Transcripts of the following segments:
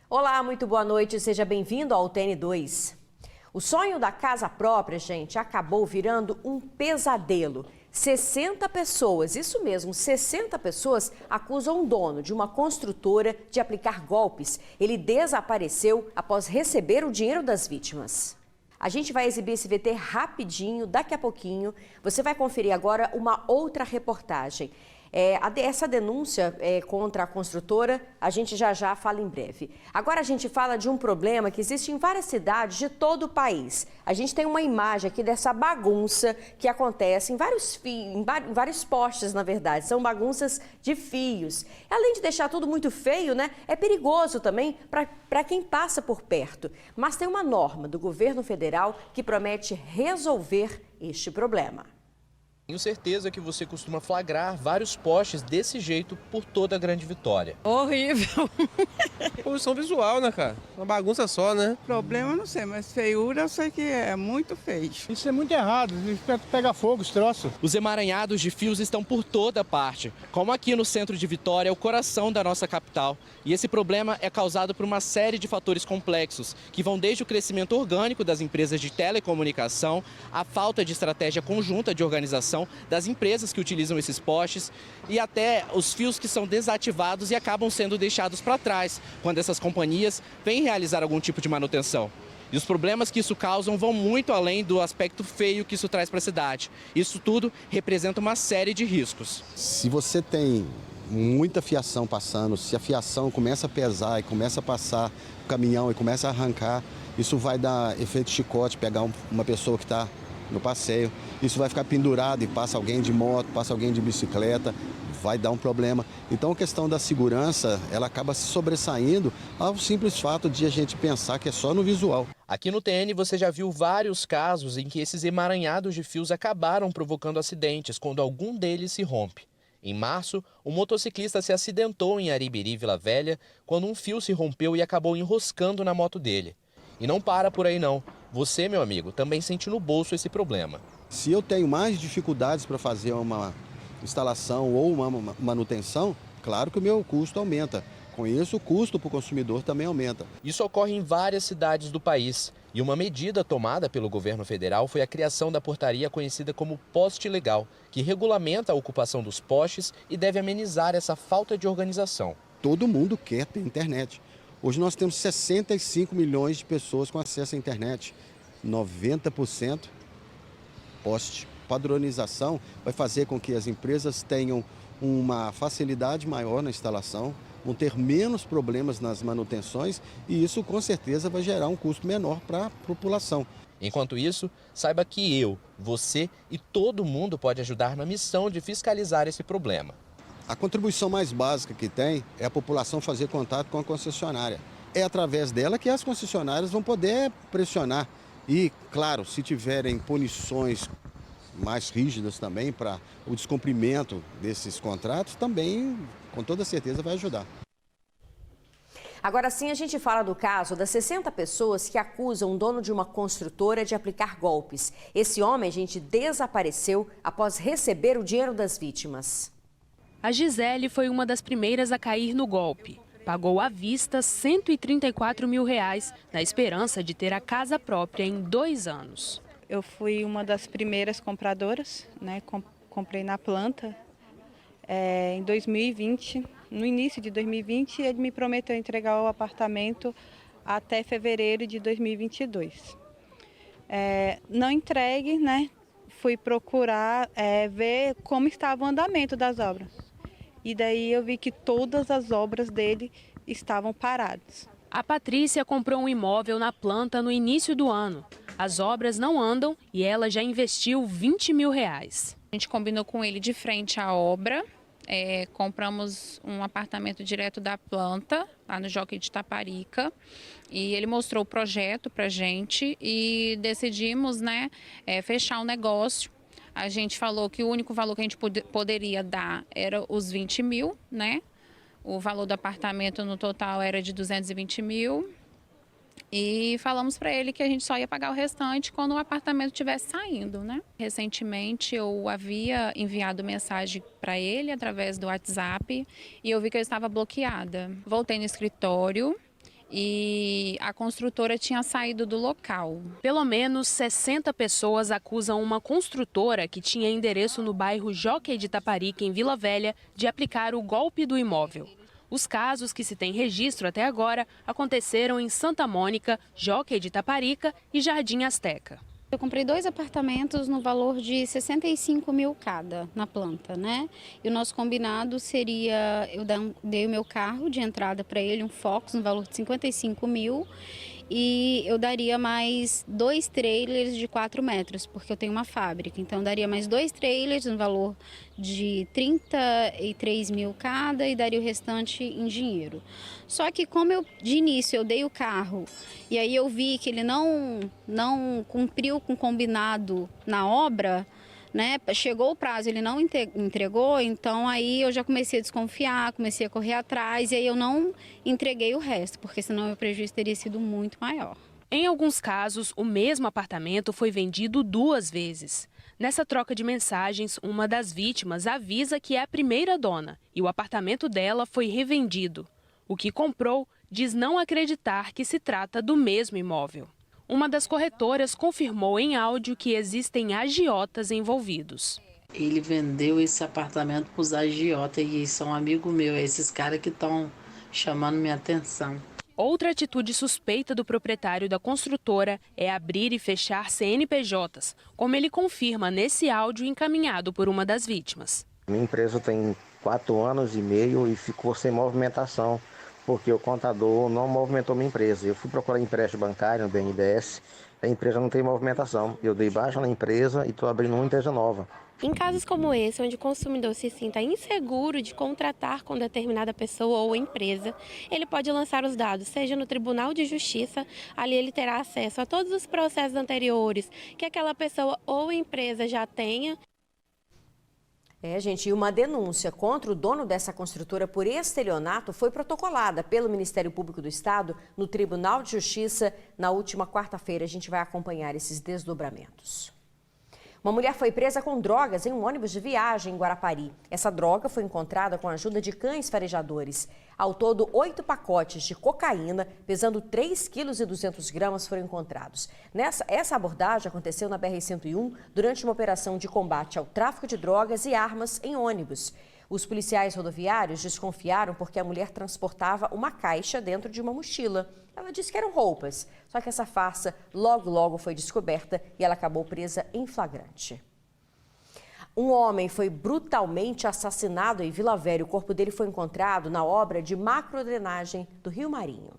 Olá, muito boa noite, seja bem-vindo ao TN2. O sonho da casa própria, gente, acabou virando um pesadelo. 60 pessoas, isso mesmo, 60 pessoas acusam o dono de uma construtora de aplicar golpes. Ele desapareceu após receber o dinheiro das vítimas. A gente vai exibir esse VT rapidinho, daqui a pouquinho. Você vai conferir agora uma outra reportagem. Essa denúncia contra a construtora, a gente já fala em breve. Agora a gente fala de um problema que existe em várias cidades de todo o país. A gente tem uma imagem aqui dessa bagunça que acontece em vários postes, na verdade. São bagunças de fios. Além de deixar tudo muito feio, né? É perigoso também para quem passa por perto. Mas tem uma norma do governo federal que promete resolver este problema. Tenho certeza que você costuma flagrar vários postes desse jeito por toda a Grande Vitória. Horrível. Poluição visual, né, cara? Uma bagunça só, né? Problema eu não sei, mas feiura eu sei que é muito feio. Isso é muito errado, pega fogo os troços. Os emaranhados de fios estão por toda parte, como aqui no centro de Vitória, o coração da nossa capital. E esse problema é causado por uma série de fatores complexos, que vão desde o crescimento orgânico das empresas de telecomunicação, a falta de estratégia conjunta de organização das empresas que utilizam esses postes e até os fios que são desativados e acabam sendo deixados para trás quando essas companhias vêm realizar algum tipo de manutenção. E os problemas que isso causam vão muito além do aspecto feio que isso traz para a cidade. Isso tudo representa uma série de riscos. Se você tem muita fiação passando, se a fiação começa a pesar e começa a passar o caminhão e começa a arrancar, isso vai dar efeito chicote, pegar uma pessoa que está no passeio, isso vai ficar pendurado e passa alguém de moto, passa alguém de bicicleta, vai dar um problema. Então a questão da segurança, ela acaba se sobressaindo ao simples fato de a gente pensar que é só no visual. Aqui no TN você já viu vários casos em que esses emaranhados de fios acabaram provocando acidentes quando algum deles se rompe. Em março, um motociclista se acidentou em Aribiri, Vila Velha, quando um fio se rompeu e acabou enroscando na moto dele. E não para por aí não. Você, meu amigo, também sente no bolso esse problema. Se eu tenho mais dificuldades para fazer uma instalação ou uma manutenção, claro que o meu custo aumenta. Com isso, o custo para o consumidor também aumenta. Isso ocorre em várias cidades do país. E uma medida tomada pelo governo federal foi a criação da portaria conhecida como Poste Legal, que regulamenta a ocupação dos postes e deve amenizar essa falta de organização. Todo mundo quer ter internet. Hoje nós temos 65 milhões de pessoas com acesso à internet. 90% poste. Padronização vai fazer com que as empresas tenham uma facilidade maior na instalação, vão ter menos problemas nas manutenções e isso com certeza vai gerar um custo menor para a população. Enquanto isso, saiba que eu, você e todo mundo pode ajudar na missão de fiscalizar esse problema. A contribuição mais básica que tem é a população fazer contato com a concessionária. É através dela que as concessionárias vão poder pressionar. E, claro, se tiverem punições mais rígidas também para o descumprimento desses contratos, também, com toda certeza, vai ajudar. Agora sim, a gente fala do caso das 60 pessoas que acusam o dono de uma construtora de aplicar golpes. Esse homem, gente, desapareceu após receber o dinheiro das vítimas. A Gisele foi uma das primeiras a cair no golpe. Pagou à vista R$ 134 mil, na esperança de ter a casa própria em 2 anos. Eu fui uma das primeiras compradoras, né? Comprei na planta em 2020. No início de 2020, ele me prometeu entregar o apartamento até fevereiro de 2022. Não entregue, né? Fui procurar ver como estava o andamento das obras. E daí eu vi que todas as obras dele estavam paradas. A Patrícia comprou um imóvel na planta no início do ano. As obras não andam e ela já investiu R$ 20 mil. A gente combinou com ele de frente à obra. Compramos um apartamento direto da planta, lá no Jockey de Taparica. E ele mostrou o projeto para a gente e decidimos, né, fechar o negócio. A gente falou que o único valor que a gente poderia dar era os 20 mil, né? O valor do apartamento no total era de 220 mil. E falamos para ele que a gente só ia pagar o restante quando o apartamento estivesse saindo, né? Recentemente eu havia enviado mensagem para ele através do WhatsApp e eu vi que eu estava bloqueada. Voltei no escritório e a construtora tinha saído do local. Pelo menos 60 pessoas acusam uma construtora que tinha endereço no bairro Jockey de Taparica, em Vila Velha, de aplicar o golpe do imóvel. Os casos que se tem registro até agora aconteceram em Santa Mônica, Jockey de Taparica e Jardim Azteca. Eu comprei 2 apartamentos no valor de 65 mil cada na planta, né? E o nosso combinado seria, eu dei o meu carro de entrada para ele, um Fox, no valor de 55 mil. E eu daria mais 2 trailers de 4 metros, porque eu tenho uma fábrica. Então, eu daria mais 2 trailers no valor de 33 mil cada e daria o restante em dinheiro. Só que como de início eu dei o carro e aí eu vi que ele não cumpriu com o combinado na obra, né? Chegou o prazo, ele não entregou, então aí eu já comecei a desconfiar, comecei a correr atrás e aí eu não entreguei o resto, porque senão o prejuízo teria sido muito maior. Em alguns casos, o mesmo apartamento foi vendido 2 vezes. Nessa troca de mensagens, uma das vítimas avisa que é a primeira dona e o apartamento dela foi revendido. O que comprou diz não acreditar que se trata do mesmo imóvel. Uma das corretoras confirmou em áudio que existem agiotas envolvidos. Ele vendeu esse apartamento para os agiotas e são amigos meus, esses caras que estão chamando minha atenção. Outra atitude suspeita do proprietário da construtora é abrir e fechar CNPJs, como ele confirma nesse áudio encaminhado por uma das vítimas. Minha empresa tem 4 anos e meio e ficou sem movimentação, porque o contador não movimentou minha empresa. Eu fui procurar empréstimo bancário no BNDES, a empresa não tem movimentação. Eu dei baixa na empresa e estou abrindo uma empresa nova. Em casos como esse, onde o consumidor se sinta inseguro de contratar com determinada pessoa ou empresa, ele pode lançar os dados, seja no Tribunal de Justiça, ali ele terá acesso a todos os processos anteriores que aquela pessoa ou empresa já tenha. Gente, e uma denúncia contra o dono dessa construtora por estelionato foi protocolada pelo Ministério Público do Estado no Tribunal de Justiça na última quarta-feira. A gente vai acompanhar esses desdobramentos. Uma mulher foi presa com drogas em um ônibus de viagem em Guarapari. Essa droga foi encontrada com a ajuda de cães farejadores. Ao todo, 8 pacotes de cocaína, pesando 3,2 kg, foram encontrados. Essa abordagem aconteceu na BR-101 durante uma operação de combate ao tráfico de drogas e armas em ônibus. Os policiais rodoviários desconfiaram porque a mulher transportava uma caixa dentro de uma mochila. Ela disse que eram roupas, só que essa farsa logo foi descoberta e ela acabou presa em flagrante. Um homem foi brutalmente assassinado em Vila Velha. O corpo dele foi encontrado na obra de macrodrenagem do Rio Marinho.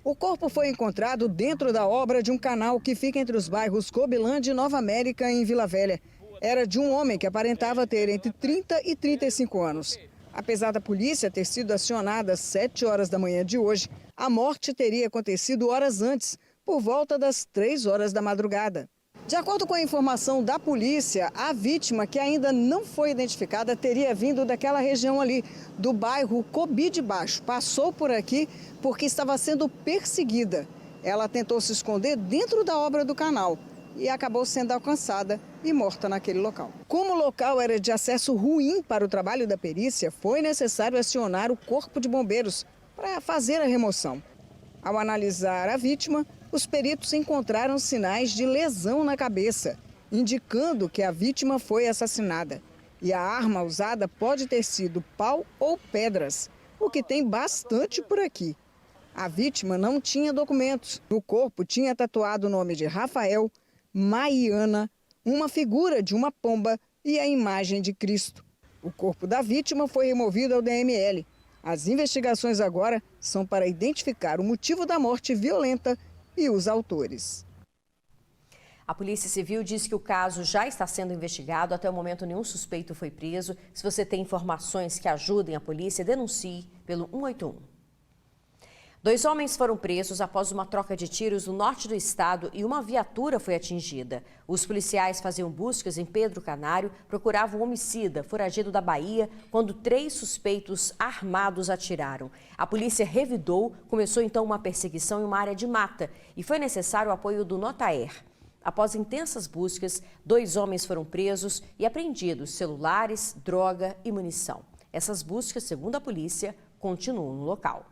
O corpo foi encontrado dentro da obra de um canal que fica entre os bairros Cobilândia e Nova América, em Vila Velha. Era de um homem que aparentava ter entre 30 e 35 anos. Apesar da polícia ter sido acionada às 7 horas da manhã de hoje, a morte teria acontecido horas antes, por volta das 3 horas da madrugada. De acordo com a informação da polícia, a vítima, que ainda não foi identificada, teria vindo daquela região ali, do bairro Cobi de Baixo. Passou por aqui porque estava sendo perseguida. Ela tentou se esconder dentro da obra do canal e acabou sendo alcançada e morta naquele local. Como o local era de acesso ruim para o trabalho da perícia, foi necessário acionar o Corpo de Bombeiros para fazer a remoção. Ao analisar a vítima, os peritos encontraram sinais de lesão na cabeça, indicando que a vítima foi assassinada. E a arma usada pode ter sido pau ou pedras, o que tem bastante por aqui. A vítima não tinha documentos. No corpo tinha tatuado o nome de Rafael, Maiana, uma figura de uma pomba e a imagem de Cristo. O corpo da vítima foi removido ao DML. As investigações agora são para identificar o motivo da morte violenta e os autores. A Polícia Civil diz que o caso já está sendo investigado. Até o momento, nenhum suspeito foi preso. Se você tem informações que ajudem a polícia, denuncie pelo 181. 2 homens foram presos após uma troca de tiros no norte do estado e uma viatura foi atingida. Os policiais faziam buscas em Pedro Canário, procuravam um homicida foragido da Bahia, quando 3 suspeitos armados atiraram. A polícia revidou, começou então uma perseguição em uma área de mata e foi necessário o apoio do Notaer. Após intensas buscas, 2 homens foram presos e apreendidos celulares, droga e munição. Essas buscas, segundo a polícia, continuam no local.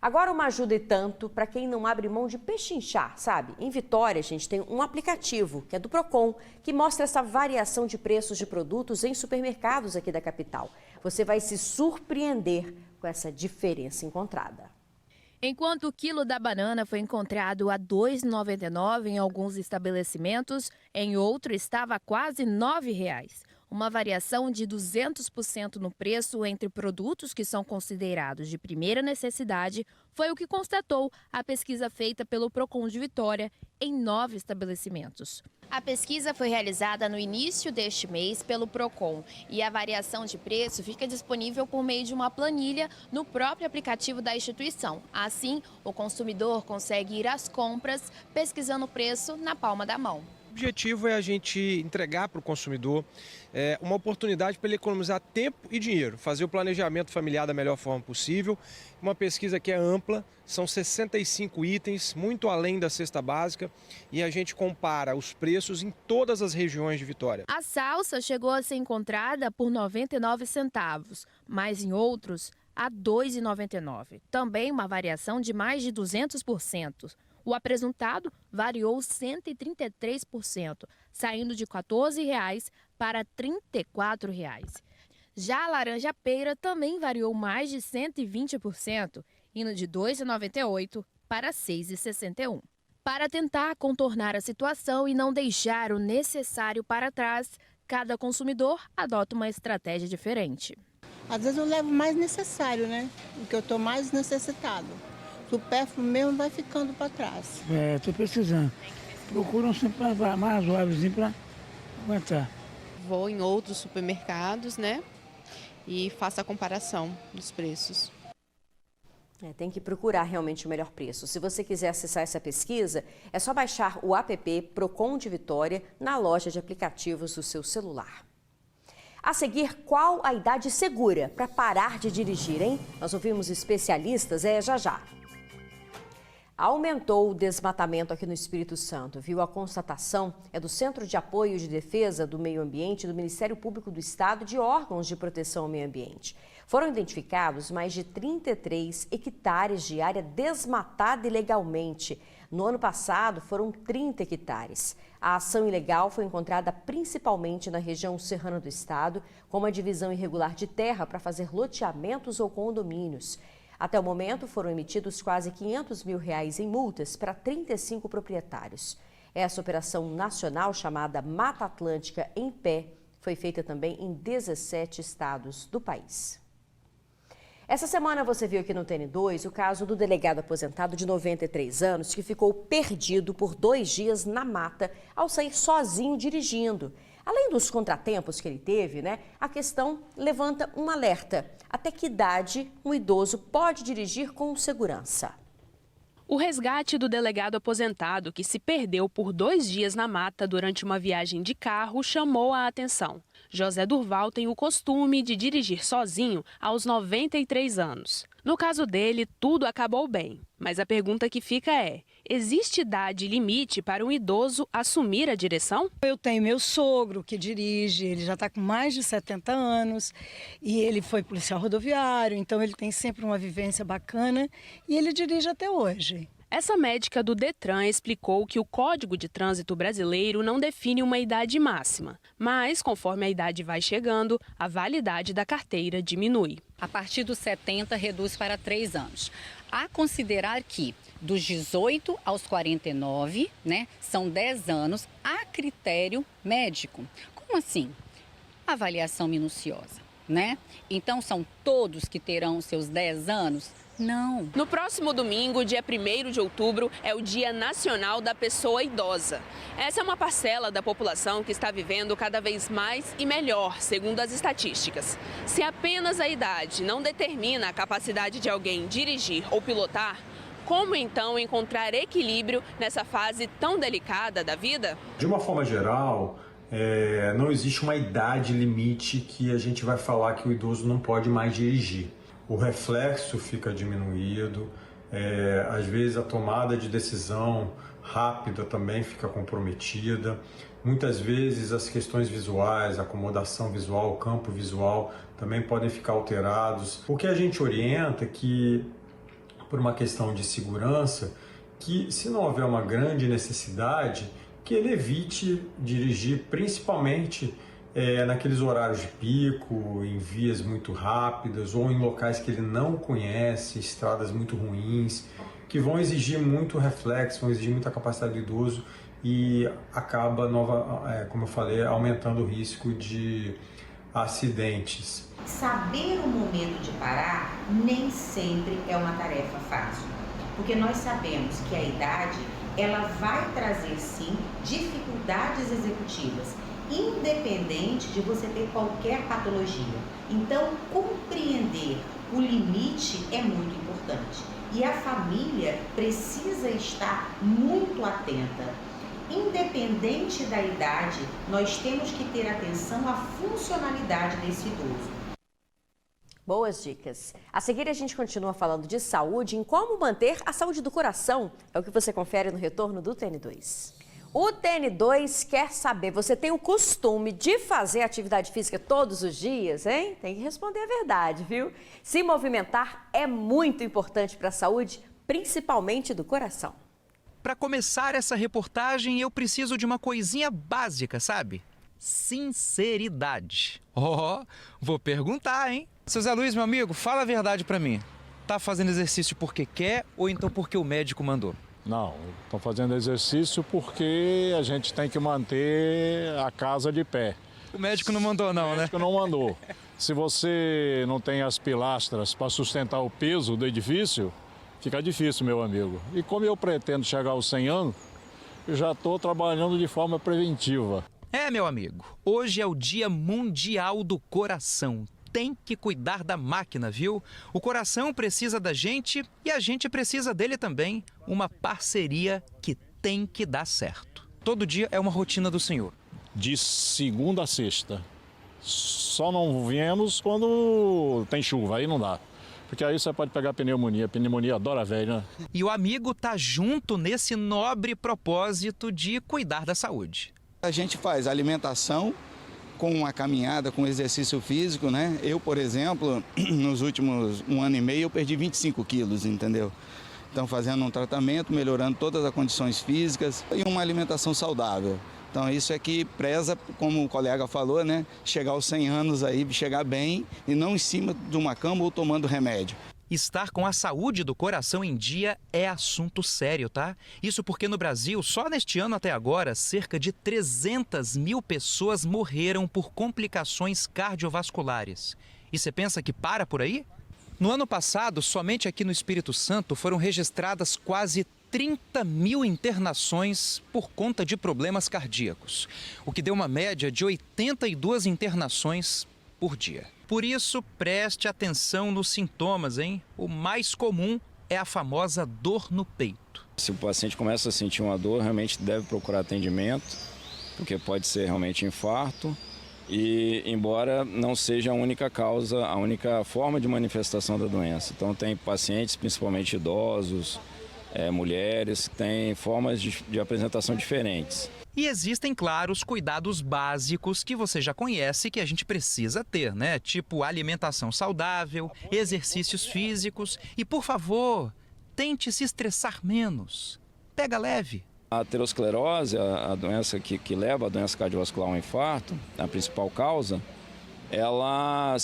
Agora uma ajuda e tanto para quem não abre mão de pechinchar, sabe? Em Vitória, a gente tem um aplicativo, que é do Procon, que mostra essa variação de preços de produtos em supermercados aqui da capital. Você vai se surpreender com essa diferença encontrada. Enquanto o quilo da banana foi encontrado a R$ 2,99 em alguns estabelecimentos, em outro estava a quase R$ 9,00. Uma variação de 200% no preço entre produtos que são considerados de primeira necessidade foi o que constatou a pesquisa feita pelo Procon de Vitória em 9 estabelecimentos. A pesquisa foi realizada no início deste mês pelo Procon e a variação de preço fica disponível por meio de uma planilha no próprio aplicativo da instituição. Assim, o consumidor consegue ir às compras pesquisando o preço na palma da mão. O objetivo é a gente entregar para o consumidor uma oportunidade para ele economizar tempo e dinheiro, fazer o planejamento familiar da melhor forma possível. Uma pesquisa que é ampla, são 65 itens, muito além da cesta básica, e a gente compara os preços em todas as regiões de Vitória. A salsa chegou a ser encontrada por 99 centavos, mas em outros a R$ 2,99. Também uma variação de mais de 200%. O apresuntado variou 133%, saindo de R$ 14,00 para R$ 34,00. Já a laranja pera também variou mais de 120%, indo de R$ 2,98 para R$ 6,61. Para tentar contornar a situação e não deixar o necessário para trás, cada consumidor adota uma estratégia diferente. Às vezes eu levo mais necessário, né? Porque eu estou mais necessitado. Supérfluo mesmo vai ficando para trás. Estou precisando. Procuro sempre mais razoávelzinho para aguentar. Vou em outros supermercados, né? E faço a comparação dos preços. Tem que procurar realmente o melhor preço. Se você quiser acessar essa pesquisa, é só baixar o app Procon de Vitória na loja de aplicativos do seu celular. A seguir, qual a idade segura para parar de dirigir, hein? Nós ouvimos especialistas, já. Aumentou o desmatamento aqui no Espírito Santo, viu? A constatação é do Centro de Apoio de Defesa do Meio Ambiente do Ministério Público do Estado e de órgãos de proteção ao meio ambiente. Foram identificados mais de 33 hectares de área desmatada ilegalmente. No ano passado, foram 30 hectares. A ação ilegal foi encontrada principalmente na região serrana do estado, com uma divisão irregular de terra para fazer loteamentos ou condomínios. Até o momento, foram emitidos quase R$ 500 mil em multas para 35 proprietários. Essa operação nacional, chamada Mata Atlântica em Pé, foi feita também em 17 estados do país. Essa semana você viu aqui no TN2 o caso do delegado aposentado de 93 anos que ficou perdido por 2 dias na mata ao sair sozinho dirigindo. Além dos contratempos que ele teve, a questão levanta um alerta. Até que idade um idoso pode dirigir com segurança? O resgate do delegado aposentado que se perdeu por 2 dias na mata durante uma viagem de carro chamou a atenção. José Durval tem o costume de dirigir sozinho aos 93 anos. No caso dele, tudo acabou bem. Mas a pergunta que fica é: existe idade limite para um idoso assumir a direção? Eu tenho meu sogro que dirige, ele já está com mais de 70 anos e ele foi policial rodoviário, então ele tem sempre uma vivência bacana e ele dirige até hoje. Essa médica do Detran explicou que o Código de Trânsito brasileiro não define uma idade máxima, mas conforme a idade vai chegando, a validade da carteira diminui. A partir dos 70 reduz para 3 anos. A considerar que dos 18 aos 49, são 10 anos a critério médico. Como assim? Avaliação minuciosa, Então são todos que terão seus 10 anos? Não. No próximo domingo, dia 1º de outubro, é o Dia Nacional da Pessoa Idosa. Essa é uma parcela da população que está vivendo cada vez mais e melhor, segundo as estatísticas. Se apenas a idade não determina a capacidade de alguém dirigir ou pilotar, como então encontrar equilíbrio nessa fase tão delicada da vida? De uma forma geral, não existe uma idade limite que a gente vai falar que o idoso não pode mais dirigir. O reflexo fica diminuído, às vezes a tomada de decisão rápida também fica comprometida. Muitas vezes as questões visuais, a acomodação visual, o campo visual também podem ficar alterados. O que a gente orienta é que por uma questão de segurança, que se não houver uma grande necessidade, que ele evite dirigir principalmente naqueles horários de pico, em vias muito rápidas ou em locais que ele não conhece, estradas muito ruins, que vão exigir muito reflexo, vão exigir muita capacidade do idoso e acaba, como eu falei, aumentando o risco de acidentes. Saber o momento de parar nem sempre é uma tarefa fácil, porque nós sabemos que a idade ela vai trazer sim dificuldades executivas, independente de você ter qualquer patologia. Então, compreender o limite é muito importante e a família precisa estar muito atenta. Independente da idade, nós temos que ter atenção à funcionalidade desse idoso. Boas dicas. A seguir, a gente continua falando de saúde, em como manter a saúde do coração. É o que você confere no retorno do TN2. O TN2 quer saber, você tem o costume de fazer atividade física todos os dias, hein? Tem que responder a verdade, viu? Se movimentar é muito importante para a saúde, principalmente do coração. Para começar essa reportagem, eu preciso de uma coisinha básica, sabe? Sinceridade. Vou perguntar, hein? Seu Zé Luiz, meu amigo, fala a verdade para mim. Tá fazendo exercício porque quer ou então porque o médico mandou? Não, estou fazendo exercício porque a gente tem que manter a casa de pé. O médico não mandou não, né? O médico não mandou. Se você não tem as pilastras para sustentar o peso do edifício, fica difícil, meu amigo. E como eu pretendo chegar aos 100 anos, eu já estou trabalhando de forma preventiva. Meu amigo, hoje é o Dia Mundial do Coração. Tem que cuidar da máquina, viu? O coração precisa da gente e a gente precisa dele também. Uma parceria que tem que dar certo. Todo dia é uma rotina do senhor. De segunda a sexta. Só não viemos quando tem chuva, aí não dá. Porque aí você pode pegar pneumonia. Pneumonia adora velho, né? E o amigo tá junto nesse nobre propósito de cuidar da saúde. A gente faz alimentação com uma caminhada, com exercício físico, né? Eu, por exemplo, nos últimos 1 ano e meio, eu perdi 25 quilos, entendeu? Então, fazendo um tratamento, melhorando todas as condições físicas e uma alimentação saudável. Então, isso é que preza, como o colega falou, né? Chegar aos 100 anos aí, chegar bem e não em cima de uma cama ou tomando remédio. Estar com a saúde do coração em dia é assunto sério, tá? Isso porque no Brasil, só neste ano até agora, cerca de 300 mil pessoas morreram por complicações cardiovasculares. E você pensa que para por aí? No ano passado, somente aqui no Espírito Santo foram registradas quase 30 mil internações por conta de problemas cardíacos, o que deu uma média de 82 internações por dia. Por isso, preste atenção nos sintomas, hein? O mais comum é a famosa dor no peito. Se o paciente começa a sentir uma dor, realmente deve procurar atendimento, porque pode ser realmente infarto. E embora não seja a única causa, a única forma de manifestação da doença. Então tem pacientes, principalmente idosos, mulheres, que têm formas de apresentação diferentes. E existem, claro, os cuidados básicos que você já conhece que a gente precisa ter, né? Tipo alimentação saudável, exercícios físicos e, por favor, tente se estressar menos. Pega leve. A aterosclerose, a doença que leva a doença cardiovascular ao infarto, a principal causa, ela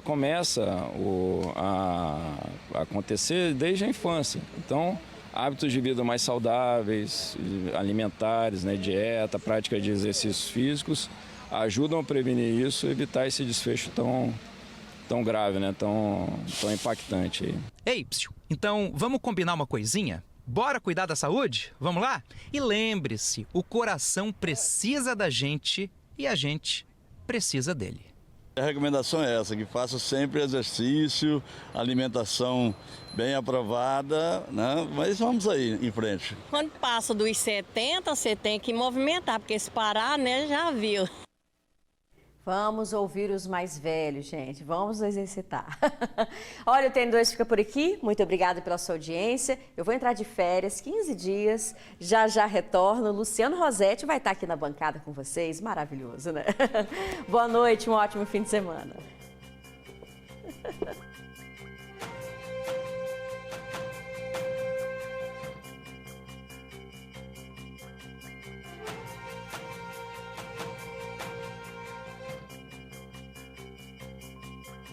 começa a acontecer desde a infância. Então, hábitos de vida mais saudáveis, alimentares, né, dieta, prática de exercícios físicos, ajudam a prevenir isso e evitar esse desfecho tão grave, né, tão impactante aí. Ei, psiu, então vamos combinar uma coisinha? Bora cuidar da saúde? Vamos lá? E lembre-se, o coração precisa da gente e a gente precisa dele. A recomendação é essa, que faça sempre exercício, alimentação bem aprovada, né? Mas vamos aí em frente. Quando passa dos 70, você tem que movimentar, porque se parar, né, já viu. Vamos ouvir os mais velhos, gente. Vamos exercitar. Olha, o TN2 fica por aqui. Muito obrigada pela sua audiência. Eu vou entrar de férias, 15 dias. Já retorno. Luciano Rosetti vai estar aqui na bancada com vocês. Maravilhoso, né? Boa noite, um ótimo fim de semana.